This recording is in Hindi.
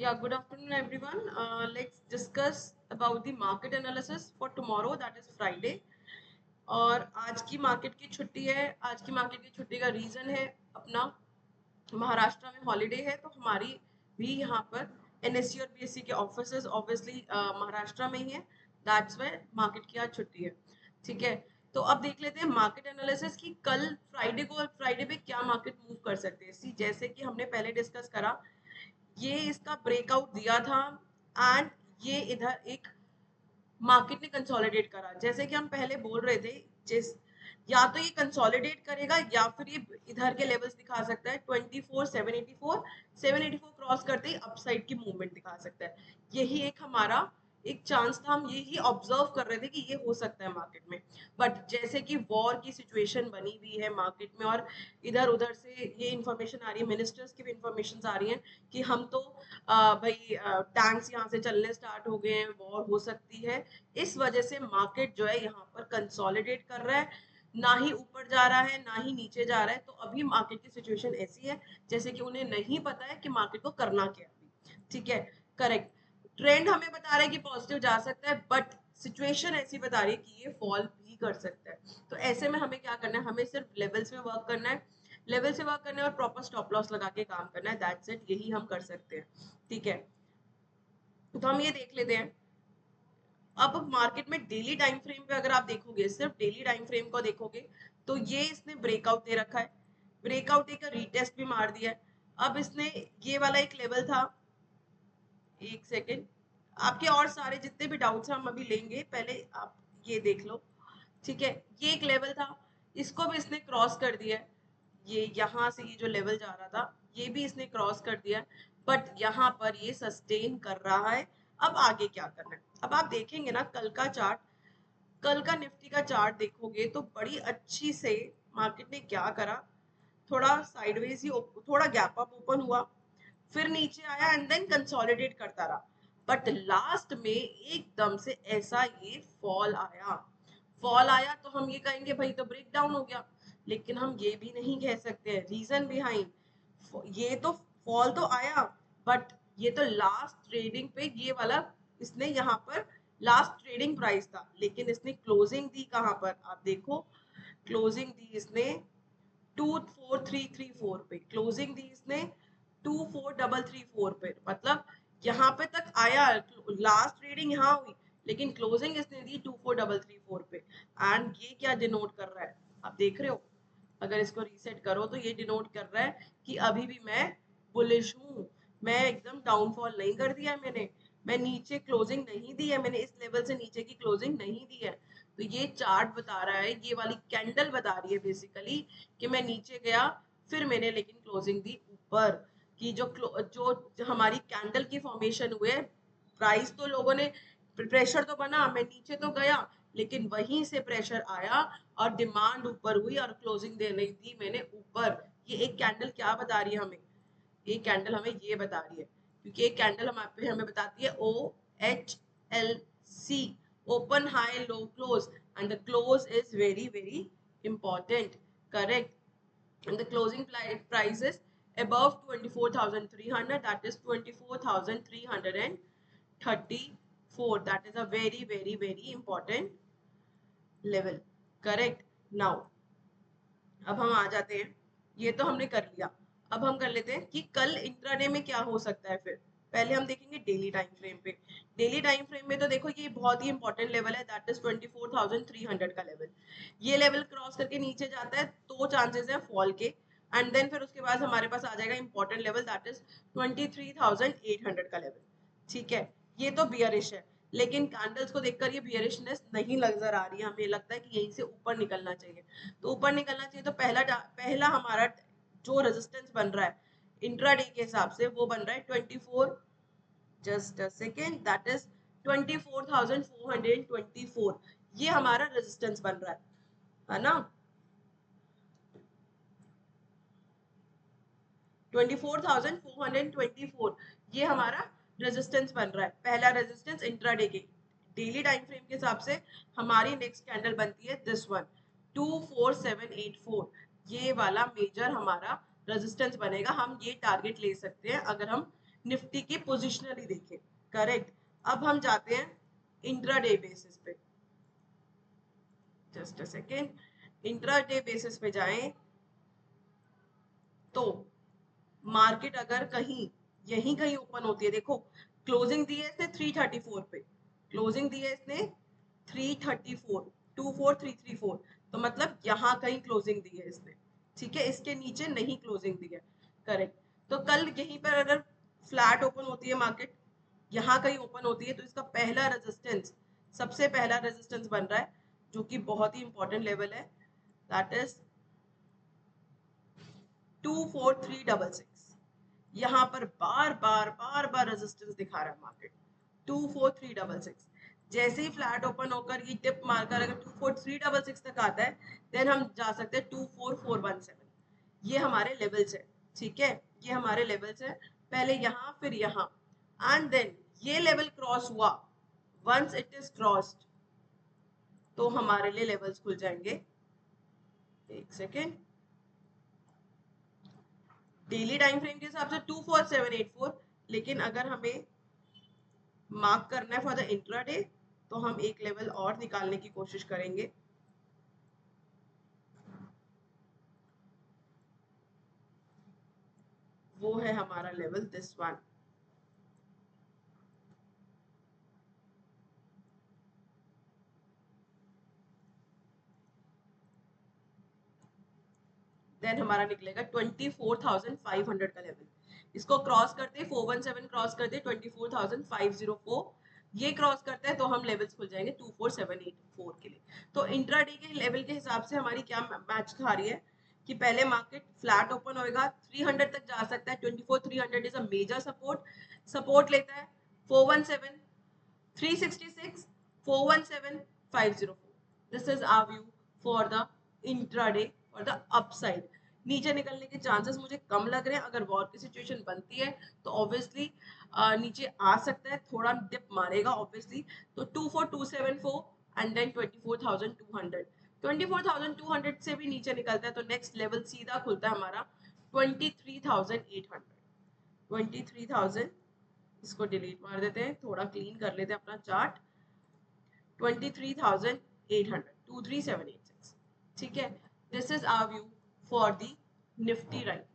Yeah, good afternoon, everyone. Let's discuss about the market analysis for tomorrow, that is Friday. और आज की मार्केट की छुट्टी है। आज की मार्केट की छुट्टी का रीजन है अपना महाराष्ट्र में हॉलीडे है, तो हमारी भी यहाँ पर एनएससी और बीएससी के ऑफिसेज ऑब्वियसली महाराष्ट्र में ही है। दैट्स वाई मार्केट की आज छुट्टी है। ठीक है, तो अब देख लेते हैं मार्केट एनालिसिस की कल फ्राइडे पे क्या मार्केट मूव कर सकते हैं। सी जैसे कि हमने पहले डिस्कस करा, ये इसका ब्रेकआउट दिया था एंड ये इधर एक मार्केट ने कंसोलिडेट करा। जैसे कि हम पहले बोल रहे थे, जिस या तो ये कंसोलिडेट करेगा या फिर ये इधर के लेवल्स दिखा सकता है 24 784 क्रॉस करते ही अपसाइड की मूवमेंट दिखा सकता है। यही एक चांस था, हम यही ऑब्जर्व कर रहे थे कि ये हो सकता है मार्केट में। बट जैसे कि वॉर की सिचुएशन बनी हुई है मार्केट में और इधर उधर से ये इंफॉर्मेशन आ रही है, मिनिस्टर्स की भी इंफॉर्मेशन आ रही है कि हम तो भाई टैंक्स यहाँ से चलने स्टार्ट हो गए हैं, वॉर हो सकती है। इस वजह से मार्केट जो है यहाँ पर कंसोलिडेट कर रहा है, ना ही ऊपर जा रहा है ना ही नीचे जा रहा है। तो अभी मार्केट की सिचुएशन ऐसी है जैसे कि उन्हें नहीं पता है कि मार्केट को करना क्या है। ठीक है, करेक्ट। ट्रेंड हमें बता रहा है कि पॉजिटिव जा सकता है, बट सिचुएशन ऐसी बता रही है कि ये फॉल भी कर सकता है। तो ऐसे में हमें क्या करना है, हमें सिर्फ लेवल्स में वर्क करना है, लेवल से वर्क करना है और प्रॉपर स्टॉप लॉस लगा के काम करना है। दैट्स इट, यही हम कर सकते हैं। ठीक है, तो हम ये देख लेते हैं। अब मार्केट में डेली टाइम फ्रेम पे अगर आप देखोगे, सिर्फ डेली टाइम फ्रेम को देखोगे, तो ये इसने ब्रेकआउट दे रखा है, ब्रेकआउट देकर रीटेस्ट भी मार दिया है। अब इसने ये वाला एक लेवल था, एक सेकेंड, आपके और सारे जितने भी डाउट्स हम अभी लेंगे, पहले आप ये देख लो। ठीक है, ये एक लेवल था, इसको भी इसने क्रॉस कर दिया है। ये यहाँ से ये जो लेवल जा रहा था, ये भी इसने क्रॉस कर दिया है, बट यहाँ पर ये सस्टेन कर रहा है। अब आगे क्या करना है, अब आप देखेंगे ना कल का चार्ट, कल का निफ्टी का चार्ट देखोगे तो बड़ी अच्छी से मार्केट ने क्या करा, थोड़ा साइडवेज ही थोड़ा गैप अप ओपन हुआ, फिर नीचे आया एंड देन कंसोलिडेट करता रहा। बट लास्ट में एकदम से ऐसा ये फॉल आया तो हम ये कहेंगे भाई तो ब्रेक डाउन हो गया, लेकिन हम ये भी नहीं कह सकते हैं। रीजन बिहाइंड, ये तो फॉल तो आया, बट ये तो लास्ट ट्रेडिंग पे ये वाला इसने यहाँ पर लास्ट ट्रेडिंग प्राइस था, लेकिन इसने क्लोजिंग दी कहाँ पर, आप देखो, क्लोजिंग दी इसने 24334 पे, क्लोजिंग दी इसने 24334 पे। मतलब यहाँ पे तक आया, लास्ट ट्रेडिंग यहाँ हुई, लेकिन क्लोजिंग इसने दी 24334 पे। एंड ये क्या डिनोट कर रहा है, आप देख रहे हो, अगर इसको रीसेट करो तो ये डिनोट कर रहा है कि अभी भी मैं बुलिश हूँ, मैं एकदम डाउनफॉल नहीं कर दिया है मैंने, मैं नीचे क्लोजिंग नहीं दी है, मैंने इस लेवल से नीचे की क्लोजिंग नहीं दी है। तो ये चार्ट बता रहा है, ये वाली कैंडल बता रही है बेसिकली कि मैं नीचे गया, फिर मैंने लेकिन क्लोजिंग दी ऊपर की। जो हमारी कैंडल की फॉर्मेशन हुए, प्राइस तो लोगों ने, प्रेशर तो बना, मैं नीचे तो गया, लेकिन वहीं से प्रेशर आया और डिमांड ऊपर हुई और क्लोजिंग दे रही थी मैंने ऊपर। ये एक कैंडल क्या बता रही है हमें, एक कैंडल हमें ये बता रही है, क्योंकि एक कैंडल हमें बताती है OHLC, open high low close, and the close is very very important. Correct, and the closing price is above 24,300, that is 24,334, that is a very very very important level। Correct, now अब हम आ जाते हैं, ये तो हमने कर लिया। अब हम कर लेते हैं कि कल इंट्राडे में क्या हो सकता है। फिर पहले हम देखेंगे डेली टाइम फ्रेम पे। डेली टाइम फ्रेम में तो देखो ये बहुत ही इंपॉर्टेंट लेवल है, दैट इज 24,300 का लेवल। ये लेवल क्रॉस करके नीचे जाता है तो चांसेस है फॉल के, एंड देन फिर उसके बाद हमारे पास आ जाएगा इंपॉर्टेंट लेवल, दैट इज 23,800 का लेवल। ठीक है, ये तो बियरिश है, लेकिन कैंडल्स को देखकर ये बियरिशनेस नहीं नजर आ रही है, हमें लगता है कि यहीं से ऊपर निकलना चाहिए। तो ऊपर निकलना चाहिए तो पहला हमारा जो रेजिस्टेंस बन रहा है इंट्राडे के हिसाब से, वो बन रहा है 24, just a second, that is 24,424। ये हमारा रेजिस्टेंस बन रहा है ना, 24,424, ये हमारा रेजिस्टेंस बन रहा है, पहला रेजिस्टेंस इंट्राडे के। डेली टाइम फ्रेम के हिसाब से हमारी नेक्स्ट कैंडल बनती है दिस वन, 24784, ये वाला मेजर हमारा रेजिस्टेंस बनेगा। हम ये टारगेट ले सकते हैं अगर हम निफ्टी की पोजिशनली देखें, करेक्ट। अब हम जाते हैं इंट्राडे बेसिस पे, just a second, intraday basis पे जाएं तो मार्केट अगर कहीं यहीं कहीं ओपन होती है, देखो क्लोजिंग दी है इसने 334 पे, क्लोजिंग दी है इसने 334, 24334, तो मतलब यहाँ कहीं क्लोजिंग दी है इसने, ठीक है, इसके नीचे नहीं क्लोजिंग दी है, करेक्ट। तो कल यहीं पर अगर फ्लैट ओपन होती है मार्केट, यहाँ कहीं ओपन होती है, तो इसका पहला रेजिस्टेंस, सबसे पहला रेजिस्टेंस बन रहा है जो कि बहुत ही इंपॉर्टेंट लेवल है, दैट इज 24366। यहाँ पर बार बार रेजिस्टेंस दिखा रहा है मार्केट 24366। जैसे ही फ्लैट ओपन होकर ये टिप मारकर अगर 24366 तक आता है, देन हम जा सकते हैं 24417। ये हमारे लेवल्स है, ठीक है, ये हमारे लेवल्स है, पहले यहाँ फिर यहाँ, एंड देन ये लेवल क्रॉस हुआ, वंस इट इज क्रॉस्ड तो हमारे लिए लेवल्स खुल जाएंगे, एक सेकेंड, डेली टाइम फ्रेम के हिसाब से 24784, लेकिन अगर हमें मार्क करना है फॉर द इंट्राडे तो हम एक लेवल और निकालने की कोशिश करेंगे, वो है हमारा लेवल दिस वन। देन हमारा निकलेगा 24,500 का लेवल, इसको क्रॉस करते 417 क्रॉस करते 24,504, ये क्रॉस करता है तो हम लेवल्स खुल जाएंगे 24784 के लिए। तो इंट्राडे के लेवल के हिसाब से हमारी क्या मैच खा रही है कि पहले मार्केट फ्लैट ओपन होएगा, 300 तक जा सकता है, 24,300 is a major support, support लेता है 417, 366, 417, 504। This is our view for the intraday और द अपसाइड। नीचे निकलने के चांसेस मुझे कम लग रहे हैं, अगर वॉर की सिचुएशन बनती है तो ऑब्वियसली नीचे आ सकता है, थोड़ा डिप मारेगा ऑब्वियसली, तो 24274 एंड देन 24,200, 24,200 से भी नीचे निकलता है तो नेक्स्ट लेवल सीधा खुलता है हमारा 23,800, 23,000, इसको डिलीट मार देते हैं, थोड़ा क्लीन कर लेते हैं अपना चार्ट, 23,800, 23786, ठीक है। This is our view for the Nifty right